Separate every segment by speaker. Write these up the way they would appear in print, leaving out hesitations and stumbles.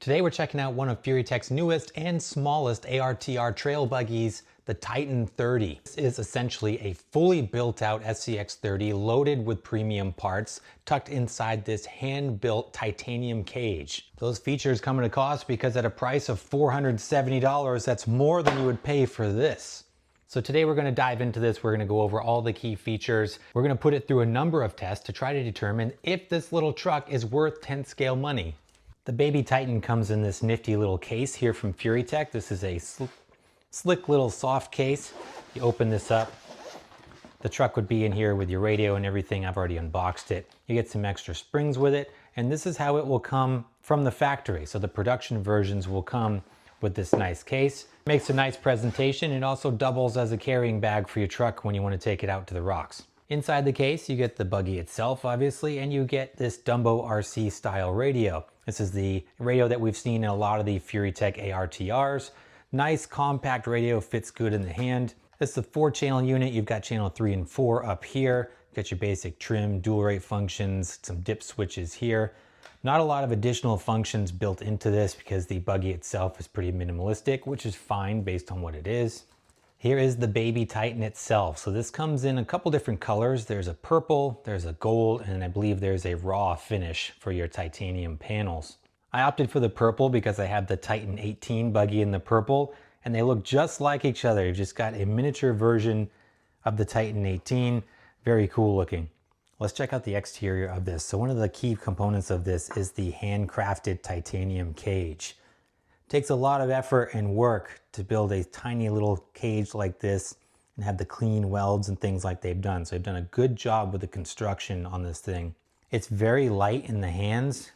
Speaker 1: Today we're checking out one of Furitek's newest and smallest ARTR trail buggies, the Titan 30. This is essentially a fully built out SCX30 loaded with premium parts tucked inside this hand-built titanium cage. Those features come at a cost because at a price of $470, that's more than you would pay for this. So today we're going to dive into this. We're going to go over all the key features. We're going to put it through a number of tests to try to determine if this little truck is worth 10 scale money. The baby Titan comes in this nifty little case here from Furitek. This is a slick little soft case. You open this up, the truck would be in here with your radio and everything. I've already unboxed it. You get some extra springs with it, and this is how it will come from the factory. So the production versions will come with this nice case. Makes a nice presentation. It also doubles as a carrying bag for your truck when you want to take it out to the rocks. Inside the case, you get the buggy itself, obviously, and you get this Dumbo RC style radio. This is the radio that we've seen in a lot of the Furitek ARTRs. Nice compact radio, fits good in the hand. This is a 4-channel unit. You've got channel 3 and 4 up here. Got your basic trim, dual rate functions, some dip switches here. Not a lot of additional functions built into this because the buggy itself is pretty minimalistic, which is fine based on what it is. Here is the baby Titan itself. So this comes in a couple different colors. There's a purple, there's a gold, and I believe there's a raw finish for your titanium panels. I opted for the purple because I have the Titan 18 buggy in the purple, and they look just like each other. You've just got a miniature version of the Titan 18. Very cool looking. Let's check out the exterior of this. So one of the key components of this is the handcrafted titanium cage. Takes a lot of effort and work to build a tiny little cage like this and have the clean welds and things like they've done. So they've done a good job with the construction on this thing. It's very light in the hands.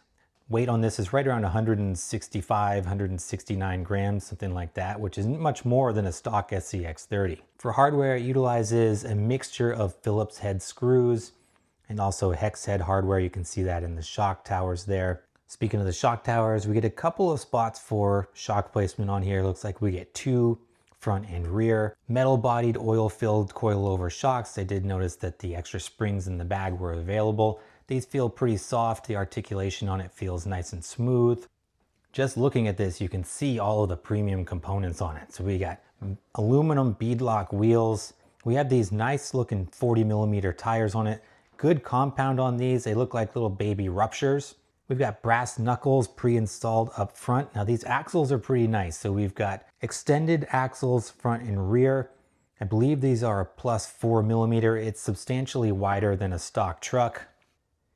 Speaker 1: Weight on this is right around 165, 169 grams, something like that, which is much more than a stock SCX30. For hardware, it utilizes a mixture of Phillips head screws and also hex head hardware. You can see that in the shock towers there. Speaking of the shock towers, we get a couple of spots for shock placement on here. Looks like we get 2 front and rear. Metal bodied oil-filled coilover shocks. I did notice that the extra springs in the bag were available. These feel pretty soft. The articulation on it feels nice and smooth. Just looking at this, you can see all of the premium components on it. So we got aluminum beadlock wheels. We have these nice looking 40mm tires on it. Good compound on these. They look like little baby ruptures. We've got brass knuckles pre-installed up front. Now these axles are pretty nice. So we've got extended axles front and rear. I believe these are a plus 4mm. It's substantially wider than a stock truck.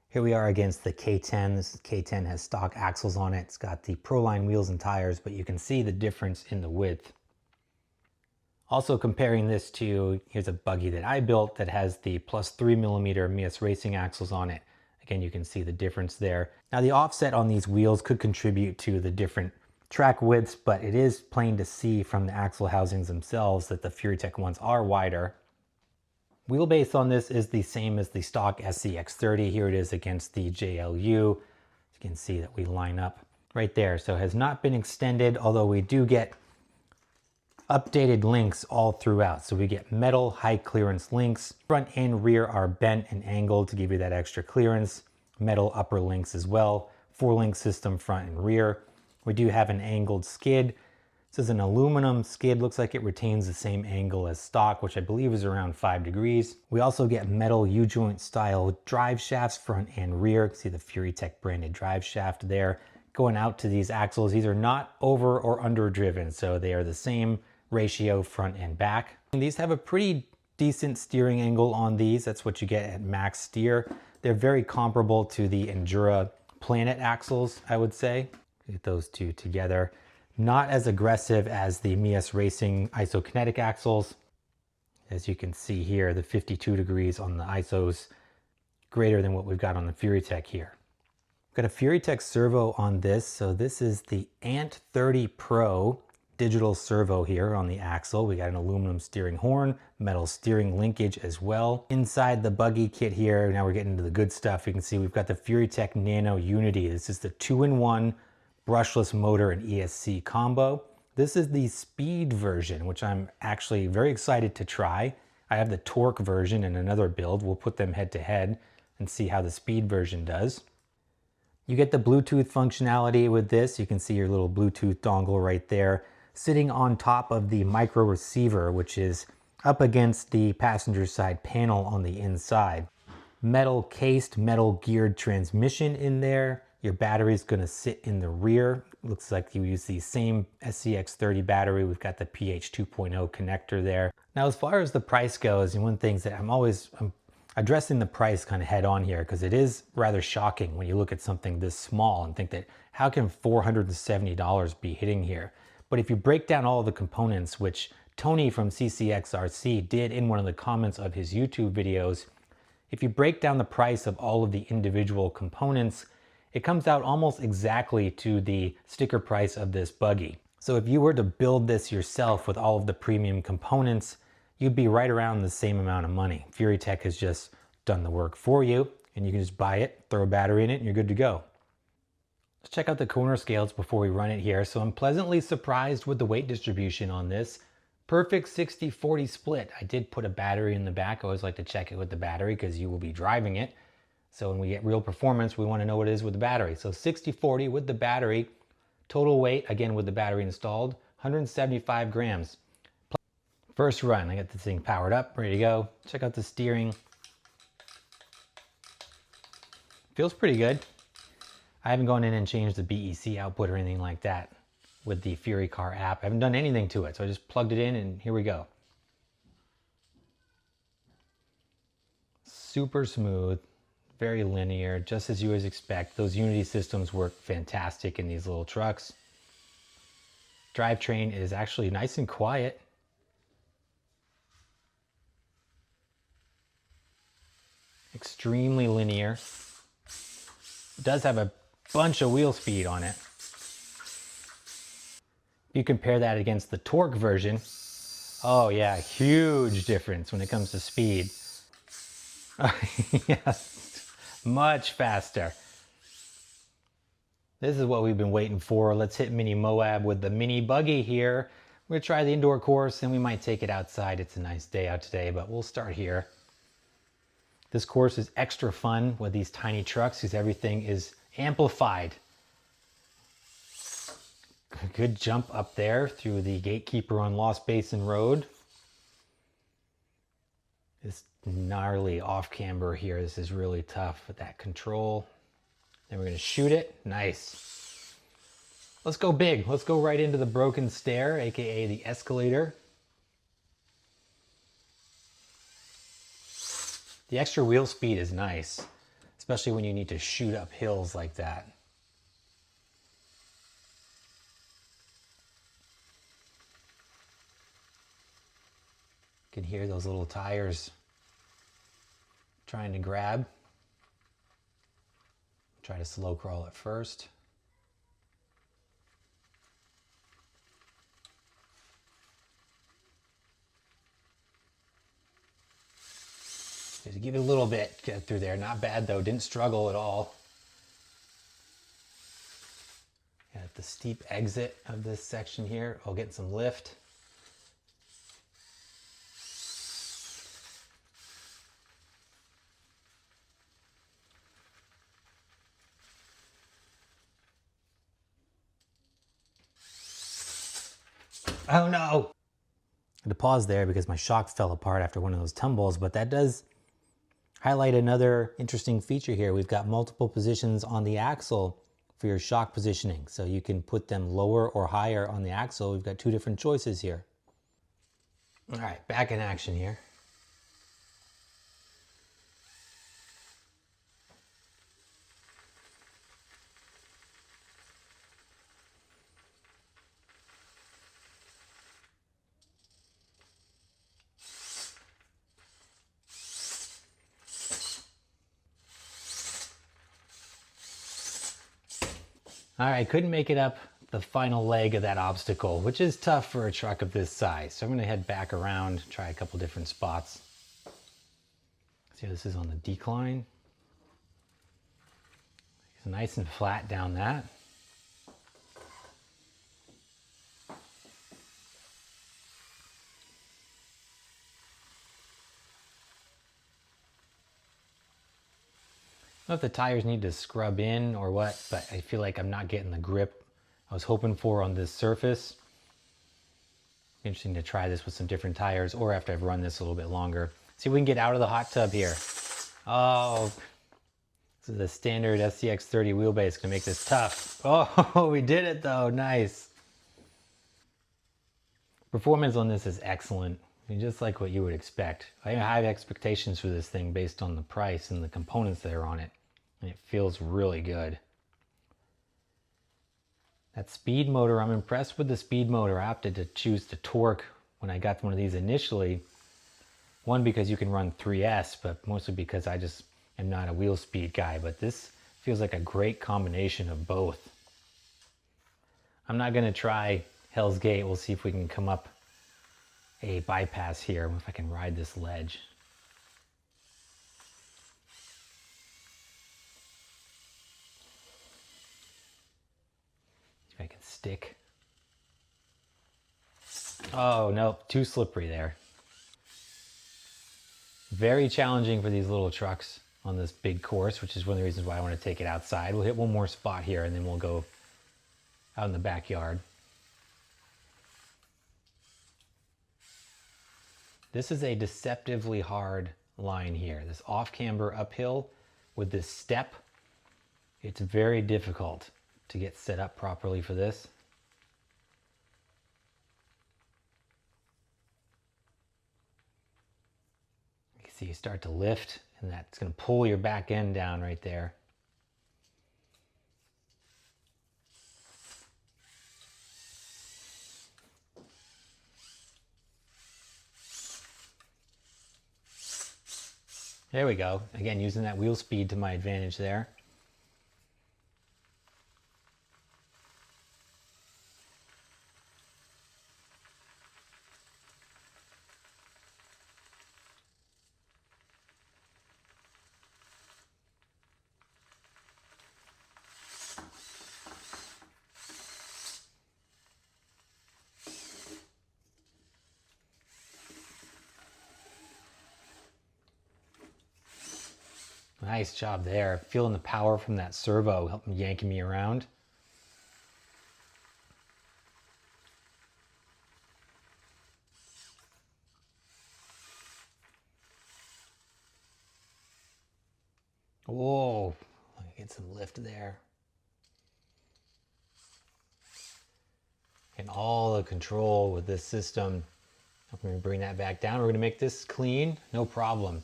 Speaker 1: Here we are against the K10. This K10 has stock axles on it. It's got the Proline wheels and tires, but you can see the difference in the width. Also comparing this to, here's a buggy that I built that has the plus 3mm Mias Racing axles on it. Again, you can see the difference there. Now the offset on these wheels could contribute to the different track widths, but it is plain to see from the axle housings themselves that the Furitek ones are wider. Wheelbase on this is the same as the stock SCX30. Here it is against the JLU. You can see that we line up right there. So it has not been extended, although we do get updated links all throughout. So we get metal high clearance links. Front and rear are bent and angled to give you that extra clearance. Metal upper links as well. 4-link system front and rear. We do have an angled skid. This is an aluminum skid. Looks like it retains the same angle as stock, which I believe is around 5 degrees. We also get metal U-joint style drive shafts front and rear. You can see the Furitek branded drive shaft there. Going out to these axles, these are not over or under driven, so they are the same ratio front and back. And these have a pretty decent steering angle on these. That's what you get at max steer. They're very comparable to the Endura Planet axles, I would say. Get those two together. Not as aggressive as the Mias Racing isokinetic axles. As you can see here, the 52 degrees on the isos, greater than what we've got on the Furitek here. Got a Furitek servo on this. So this is the Ant 30 Pro digital servo here on the axle. We got an aluminum steering horn, metal steering linkage as well. Inside the buggy kit here, now we're getting into the good stuff. You can see we've got the Furitek Nano Unity. This is the 2-in-1 brushless motor and ESC combo. This is the speed version, which I'm actually very excited to try. I have the torque version in another build. We'll put them head to head and see how the speed version does. You get the Bluetooth functionality with this. You can see your little Bluetooth dongle right there, sitting on top of the micro receiver, which is up against the passenger side panel on the inside. Metal cased, metal geared transmission in there. Your battery is going to sit in the rear. Looks like you use the same SCX30 battery. We've got the PH 2.0 connector there. Now, as far as the price goes, and one of the things that I'm addressing the price kind of head on here, because it is rather shocking when you look at something this small and think that how can $470 be hitting here? But if you break down all of the components, which Tony from CCXRC did in one of the comments of his YouTube videos, if you break down the price of all of the individual components, it comes out almost exactly to the sticker price of this buggy. So if you were to build this yourself with all of the premium components, you'd be right around the same amount of money. Furitek has just done the work for you, and you can just buy it, throw a battery in it, and you're good to go. Let's check out the corner scales before we run it here. So I'm pleasantly surprised with the weight distribution on this. Perfect 60-40 split. I did put a battery in the back. I always like to check it with the battery because you will be driving it. So when we get real performance, we want to know what it is with the battery. So 60-40 with the battery. Total weight, again with the battery installed, 175 grams. First run, I got this thing powered up, ready to go. Check out the steering. Feels pretty good. I haven't gone in and changed the BEC output or anything like that with the FuriCar app. I haven't done anything to it, so I just plugged it in and here we go. Super smooth, very linear, just as you would expect. Those Unity systems work fantastic in these little trucks. Drivetrain is actually nice and quiet. Extremely linear. It does have a bunch of wheel speed on it. If you compare that against the torque version, oh yeah, huge difference when it comes to speed. Yes, much faster. This is what we've been waiting for. Let's hit Mini Moab with the mini buggy here. We're gonna try the indoor course and we might take it outside. It's a nice day out today, but we'll start here. This course is extra fun with these tiny trucks because everything is amplified. Good jump up there through the gatekeeper on Lost Basin Road. This gnarly off camber here. This is really tough with that control. Then we're gonna shoot it. Nice. Let's go big. Let's go right into the broken stair, AKA the escalator. The extra wheel speed is nice, especially when you need to shoot up hills like that. You can hear those little tires trying to grab. Try to slow crawl it first. Just give it a little bit, get through there. Not bad though, didn't struggle at all. At the steep exit of this section here, I'll get some lift. Oh no! I had to pause there because my shock fell apart after one of those tumbles, but that does highlight another interesting feature here. We've got multiple positions on the axle for your shock positioning. So you can put them lower or higher on the axle. We've got two different choices here. All right, back in action here. All right, couldn't make it up the final leg of that obstacle, which is tough for a truck of this size. So I'm gonna head back around, try a couple different spots. See, this is on the decline. It's nice and flat down that. I don't know if the tires need to scrub in or what, but I feel like I'm not getting the grip I was hoping for on this surface. Interesting to try this with some different tires or after I've run this a little bit longer. See if we can get out of the hot tub here. Oh, this is the standard SCX30 wheelbase, gonna make this tough. Oh, we did it though, nice. Performance on this is excellent. I mean, just like what you would expect. I have expectations for this thing based on the price and the components that are on it. And it feels really good. That speed motor, I'm impressed with the speed motor. I opted to choose the torque when I got one of these initially. One, because you can run 3S, but mostly because I just am not a wheel speed guy. But this feels like a great combination of both. I'm not gonna try Hell's Gate. We'll see if we can come up a bypass here, if I can ride this ledge. See if I can stick. Oh, no, too slippery there. Very challenging for these little trucks on this big course, which is one of the reasons why I want to take it outside. We'll hit one more spot here and then we'll go out in the backyard. This is a deceptively hard line here. This off-camber uphill with this step, it's very difficult to get set up properly for this. You can see you start to lift and that's going to pull your back end down right there. There we go. Again, using that wheel speed to my advantage there. Nice job there. Feeling the power from that servo helping yanking me around. Whoa, get some lift there. And all the control with this system. I'm going to bring that back down. We're going to make this clean, no problem.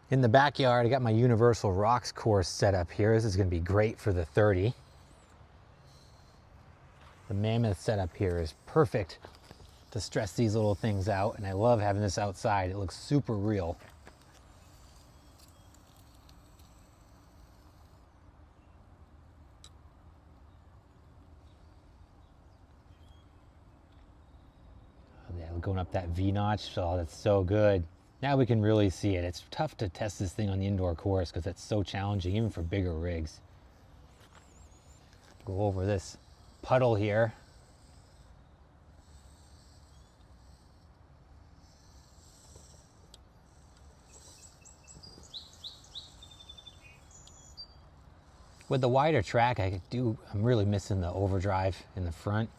Speaker 1: In the backyard, I got my Universal Rocks course set up here. This is going to be great for the 30. The Mammoth setup here is perfect to stress these little things out, and I love having this outside. It looks super real. Yeah, going up that V-notch, oh, that's so good. Now we can really see it. It's tough to test this thing on the indoor course because it's so challenging, even for bigger rigs. Go over this puddle here. With the wider track, I'm really missing the overdrive in the front.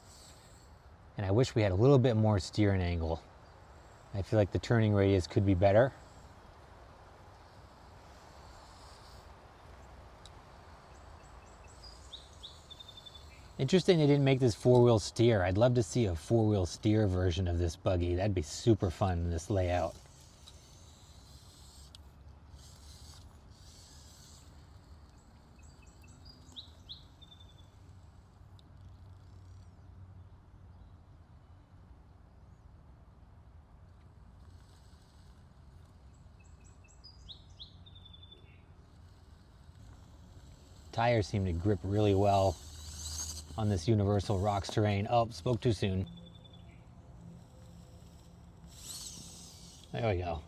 Speaker 1: And I wish we had a little bit more steering angle. I feel like the turning radius could be better. Interesting they didn't make this four-wheel steer. I'd love to see a four-wheel steer version of this buggy. That'd be super fun in this layout. Tires seem to grip really well on this Universal Rocks terrain. Oh, spoke too soon. There we go.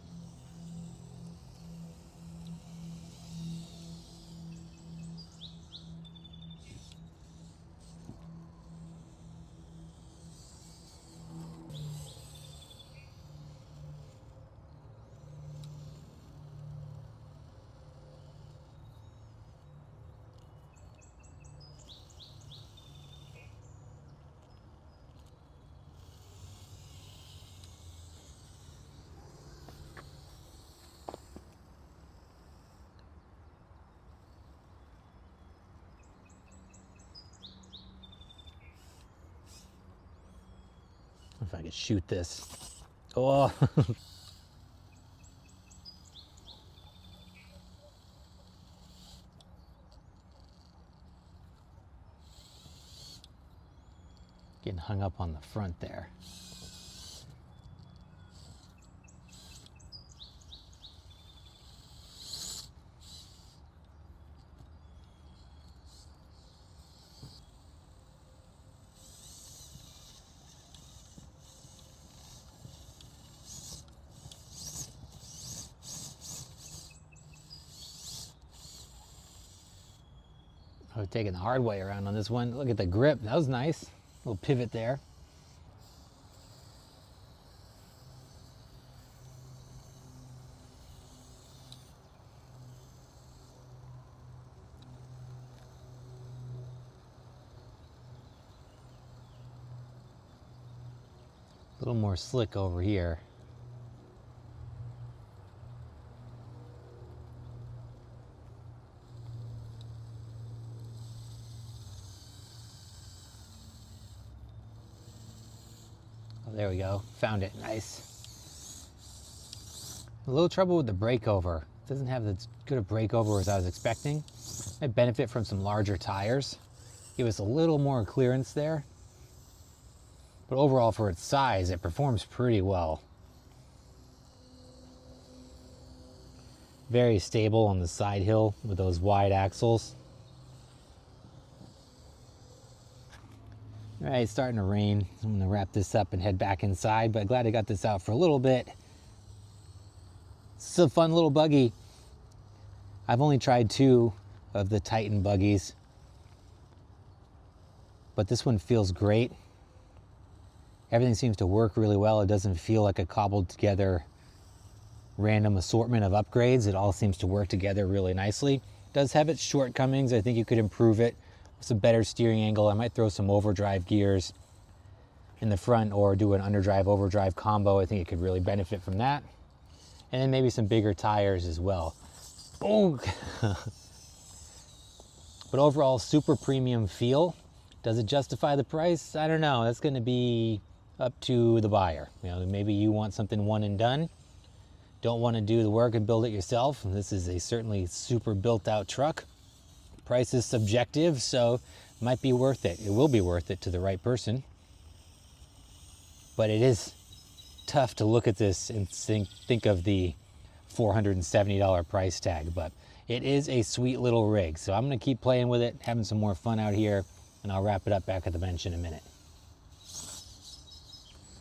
Speaker 1: could shoot this. Oh. Getting hung up on the front there. I was taking the hard way around on this one. Look at the grip, that was nice. Little pivot there. A little more slick over here. There we go, found it, nice. A little trouble with the breakover. It doesn't have as good a breakover as I was expecting. I benefit from some larger tires. Give us a little more clearance there. But overall for its size, it performs pretty well. Very stable on the side hill with those wide axles. All right, it's starting to rain. I'm gonna wrap this up and head back inside, but glad I got this out for a little bit. It's a fun little buggy. I've only tried 2 of the Titan buggies, but this one feels great. Everything seems to work really well. It doesn't feel like a cobbled together random assortment of upgrades. It all seems to work together really nicely. It does have its shortcomings. I think you could improve it. Some better steering angle. I might throw some overdrive gears in the front or do an underdrive overdrive combo. I think it could really benefit from that. And then maybe some bigger tires as well. Oh! But overall, super premium feel. Does it justify the price? I don't know. That's going to be up to the buyer. You know, maybe you want something one and done. Don't want to do the work and build it yourself. And this is a certainly super built out truck. Price is subjective, so it might be worth it. It will be worth it to the right person. But it is tough to look at this and think of the $470 price tag. But it is a sweet little rig. So I'm going to keep playing with it, having some more fun out here, and I'll wrap it up back at the bench in a minute.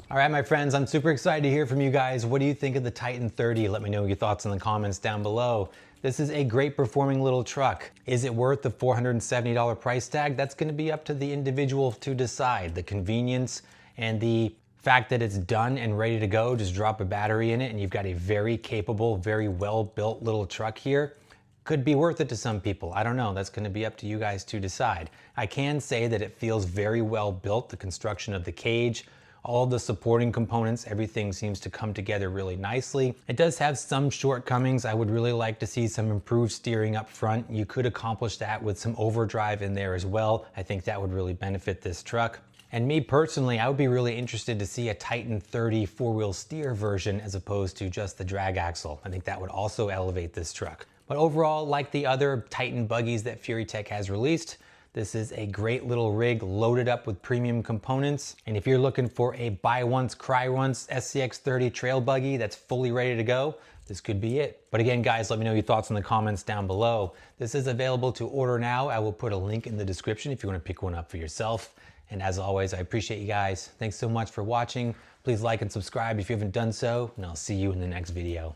Speaker 1: All right, my friends, I'm super excited to hear from you guys. What do you think of the Titan 30? Let me know your thoughts in the comments down below. This is a great performing little truck. Is it worth the $470 price tag? That's gonna be up to the individual to decide. The convenience and the fact that it's done and ready to go, just drop a battery in it and you've got a very capable, very well-built little truck here, could be worth it to some people. I don't know, that's gonna be up to you guys to decide. I can say that it feels very well built. The construction of the cage, all the supporting components, everything seems to come together really nicely. It does have some shortcomings. I would really like to see some improved steering up front. You could accomplish that with some overdrive in there as well. I think that would really benefit this truck. And me personally, I would be really interested to see a Titan 30 four-wheel steer version as opposed to just the drag axle. I think that would also elevate this truck. But overall, like the other Titan buggies that Furitek has released, this is a great little rig loaded up with premium components. And if you're looking for a buy once, cry once SCX30 trail buggy that's fully ready to go, this could be it. But again, guys, let me know your thoughts in the comments down below. This is available to order now. I will put a link in the description if you want to pick one up for yourself. And as always, I appreciate you guys. Thanks so much for watching. Please like and subscribe if you haven't done so, and I'll see you in the next video.